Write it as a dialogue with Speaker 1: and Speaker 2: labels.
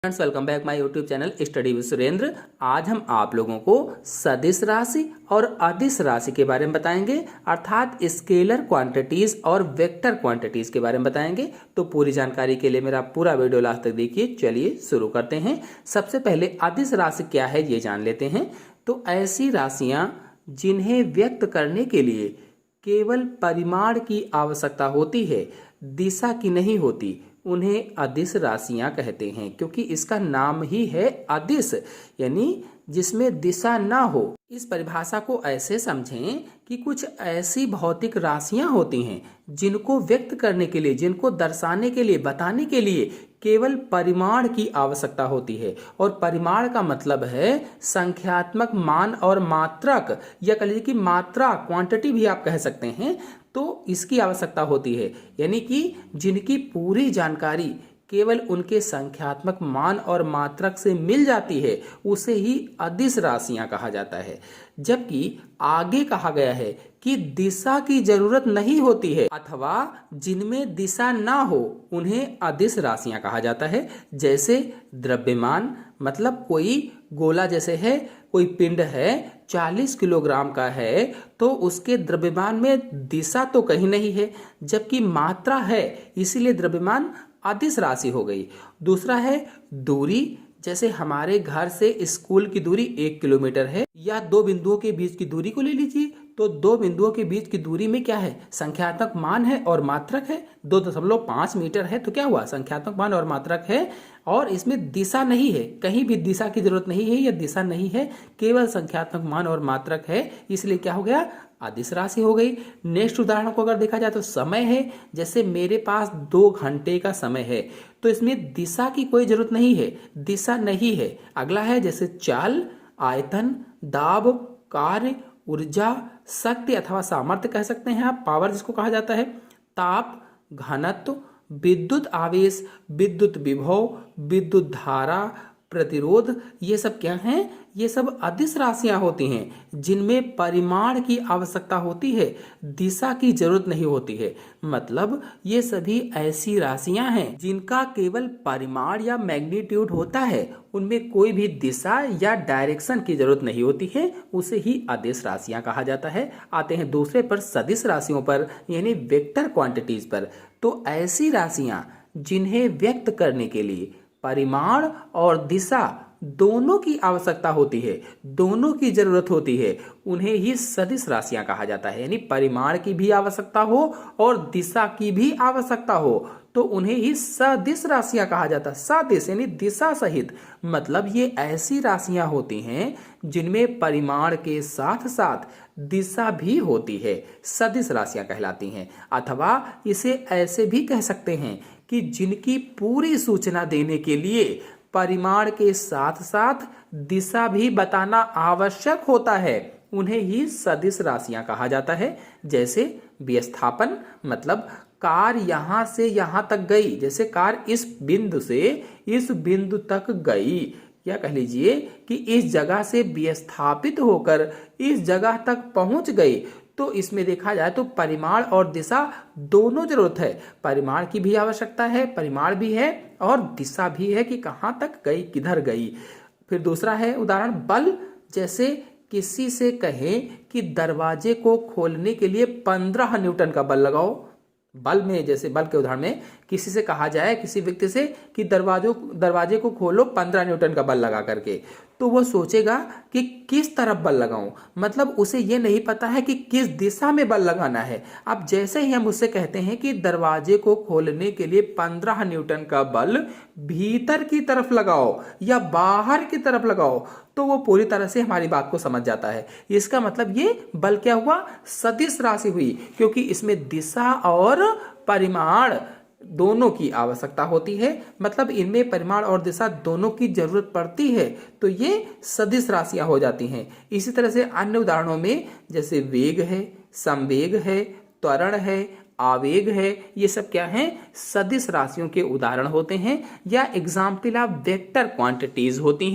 Speaker 1: Friends, welcome back my YouTube channel study with Surendra. आज हम आप लोगों को सदिश राशि और अदिश राशि के बारे में बताएंगे, अर्थात स्केलर क्वांटिटीज और वेक्टर क्वांटिटीज के बारे में बताएंगे। तो पूरी जानकारी के लिए मेरा पूरा वीडियो लास्ट तक देखिए। चलिए शुरू करते हैं। सबसे पहले अदिश राशि क्या है ये जान लेते हैं। तो ऐसी राशियां जिन्हें व्यक्त करने के लिए केवल परिमाण की आवश्यकता होती है, दिशा की नहीं होती, उन्हें अदिश राशियां कहते हैं। क्योंकि इसका नाम ही है अदिश, यानी जिसमें दिशा ना हो। इस परिभाषा को ऐसे समझें कि कुछ ऐसी भौतिक राशियां होती हैं जिनको व्यक्त करने के लिए, जिनको दर्शाने के लिए, बताने के लिए केवल परिमाण की आवश्यकता होती है। और परिमाण का मतलब है संख्यात्मक मान और मात्रक, या कह लीजिए कि मात्रा, क्वांटिटी भी आप कह सकते हैं। तो इसकी आवश्यकता होती है, यानी कि जिनकी पूरी जानकारी केवल उनके संख्यात्मक मान और मात्रक से मिल जाती है, उसे ही अदिश राशियां कहा जाता है। जबकि आगे कहा गया है कि दिशा की जरूरत नहीं होती है अथवा जिनमें दिशा ना हो, उन्हें अदिश राशियां कहा जाता है। जैसे द्रव्यमान, मतलब कोई गोला जैसे है, कोई पिंड है 40 किलोग्राम का है, तो उसके द्रव्यमान में दिशा तो कहीं नहीं है, जबकि मात्रा है, इसीलिए द्रव्यमान अदिश राशि हो गई। दूसरा है दूरी, जैसे हमारे घर से स्कूल की दूरी 1 किलोमीटर है, या दो बिंदुओं के बीच की दूरी को ले लीजिए, तो दो बिंदुओं के बीच की दूरी में क्या है, संख्यात्मक मान है और मात्रक है। 2.5 मीटर है, तो क्या हुआ, संख्यात्मक मान और मात्रक है, और इसमें दिशा नहीं है, कहीं भी दिशा की जरूरत नहीं है या दिशा नहीं है, केवल संख्यात्मक मान और मात्रक है, इसलिए क्या हो गया, अदिश राशि हो गई। नेक्स्ट उदाहरण को अगर देखा जाए तो समय है। जैसे मेरे पास 2 घंटे का समय है, तो इसमें दिशा की कोई जरूरत नहीं है, दिशा नहीं है। अगला है जैसे चाल, आयतन, दाब, कार्य, ऊर्जा, शक्ति अथवा सामर्थ्य कह सकते हैं आप, पावर जिसको कहा जाता है, ताप, घनत्व, विद्युत आवेश, विद्युत विभव, विद्युत धारा, प्रतिरोध, ये सब क्या हैं, ये सब अदिश राशियां होती हैं जिनमें परिमाण की आवश्यकता होती है, दिशा की जरूरत नहीं होती है। मतलब ये सभी ऐसी राशियां हैं जिनका केवल परिमाण या मैग्नीट्यूड होता है, उनमें कोई भी दिशा या डायरेक्शन की जरूरत नहीं होती है, उसे ही अदिश राशियां कहा जाता है। आते हैं दूसरे पर, सदिश राशियों पर, यानी वेक्टर क्वांटिटीज पर। तो ऐसी राशियां जिन्हें व्यक्त करने के लिए परिमाण और दिशा दोनों की आवश्यकता होती है, दोनों की जरूरत होती है, उन्हें ही सदिश राशियां कहा जाता है। यानी परिमाण की भी आवश्यकता हो और दिशा की भी आवश्यकता हो, तो उन्हें ही सदिश राशियां कहा जाता है। सदिश यानी दिशा सहित, मतलब ये ऐसी राशियां होती हैं जिनमें परिमाण के साथ साथ दिशा भी होती है, सदिश राशियां कहलाती हैं। अथवा इसे ऐसे भी कह सकते हैं कि जिनकी पूरी सूचना देने के लिए परिमाण के साथ साथ दिशा भी बताना आवश्यक होता है, उन्हें ही सदिश राशियां कहा जाता है। जैसे विस्थापन, मतलब कार यहां से यहां तक गई, जैसे कार इस बिंदु से इस बिंदु तक गई, या कह लीजिए कि इस जगह से विस्थापित होकर इस जगह तक पहुंच गई। तो इसमें देखा जाए तो परिमाण और दिशा दोनों जरूरत है, परिमाण की भी आवश्यकता है, परिमाण भी है और दिशा भी है कि कहां तक गई, किधर गई। फिर दूसरा है उदाहरण बल, जैसे किसी से कहें कि दरवाजे को खोलने के लिए 15 न्यूटन का बल लगाओ। बल में, जैसे बल के उदाहरण में किसी से कहा जाए, किसी व्यक्ति से कि दरवाजे को खोलो 15 न्यूटन का बल लगा करके, तो वो सोचेगा कि किस तरफ बल लगाऊं, मतलब उसे ये नहीं पता है कि किस दिशा में बल लगाना है। अब जैसे ही हम उससे कहते हैं कि दरवाजे को खोलने के लिए 15 न्यूटन का बल भीतर की तरफ लगाओ या बाहर की तरफ लगाओ, तो वो पूरी तरह से हमारी बात को समझ जाता है। इसका मतलब ये बल क्या हुआ, सदिश राशि हुई, क्योंकि इसमें दिशा और परिमाण दोनों की आवश्यकता होती है, मतलब इनमें परिमाण और दिशा दोनों की जरूरत पड़ती है, तो ये सदिश राशियां हो जाती हैं। इसी तरह से अन्य उदाहरणों में जैसे वेग है, संवेग है, त्वरण है, आवेग है, ये सब क्या हैं, सदिश राशियों के उदाहरण होते हैं, या एग्जाम्पल ऑफ वेक्टर क्वांटिटीज होती हैं।